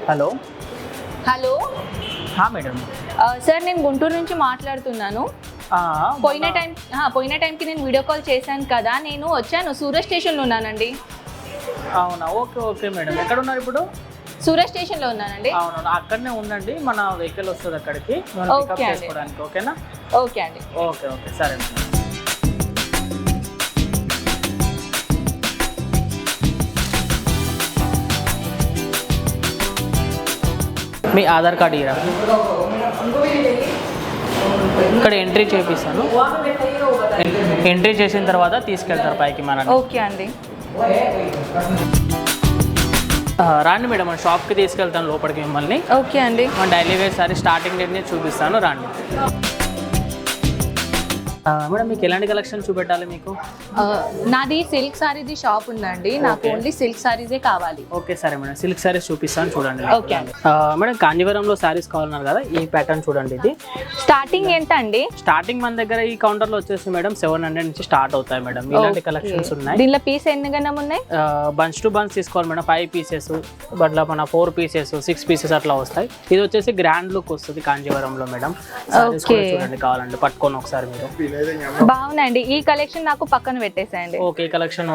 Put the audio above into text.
Hello hello madam. Sir నేను గుంటూరు నుంచి మాట్లాడుతున్నాను. పోయిన టైంకి నేను వీడియో కాల్ చేశాను కదా, నేను వచ్చాను సూరత్ స్టేషన్లో ఉన్నానండి. అవునా, ఓకే ఓకే మేడం. ఎక్కడ ఉన్నారు ఇప్పుడు? సూరత్ స్టేషన్లో ఉన్నానండి. అవును, అక్కడనే ఉందండి, మన వెహికల్ వస్తుంది అక్కడికి పికప్ చేసుకోవడానికి. ఓకేనా? ఓకే అండి. ఓకే ఓకే సరే మేడం. మీ ఆధార్ కార్డు ఇరా, ఇక్కడ ఎంట్రీ చేపిస్తాను. ఎంట్రీ చేసిన తర్వాత తీసుకెళ్తారు పైకి మన. ఓకే అండి. రాండి మేడం, మన షాప్కి తీసుకెళ్తాను లోపలికి మిమ్మల్ని. ఓకే అండి. మన డైలీ వేర్ సారీ స్టార్టింగ్ డేట్ని చూపిస్తాను, రాండి. మేడం, మీకు ఎలాంటి కలెక్షన్ చూపెట్టాలి మీకు? నాది సిల్క్ సారీది షాప్ ఉందండి, నాకు ఓన్లీ సిల్క్ సారీసే కావాలి. ఓకే సరే మేడం, సిల్క్ సారీస్ చూపిస్తాను చూడండి. ఓకే అండి. మేడం, కాంజీవరంలో సారీస్ కావాలన్నారు కదా, ఈ ప్యాటర్న్ చూడండి. ఇది స్టార్టింగ్ ఎంత అండి? స్టార్టింగ్ మన దగ్గర ఈ కౌంటర్లో వచ్చేసి మేడం 700 నుంచి స్టార్ట్ అవుతాయి మేడం. ఇలాంటి కలెక్షన్స్ ఉన్నాయి. దీనిలో పీస్ ఎన్ని గణం ఉన్నాయి? బంచ్ టు బంచ్ తీసుకోవాలి మేడం. 5 పీసెస్ అట్లా, మన 4 పీసెస్ 6 పీసెస్ అట్లా వస్తాయి. ఇది వచ్చేసి గ్రాండ్ లుక్ వస్తుంది కాంజీవరంలో మేడం. సారీస్ కూడా చూడండి, కావాలంటే పట్టుకొని ఒకసారి మీరు. బాగున్నాయండి. ఈ కలెక్షన్ నాకు పక్కన పెట్టేసేయండి. Okay, collection okay.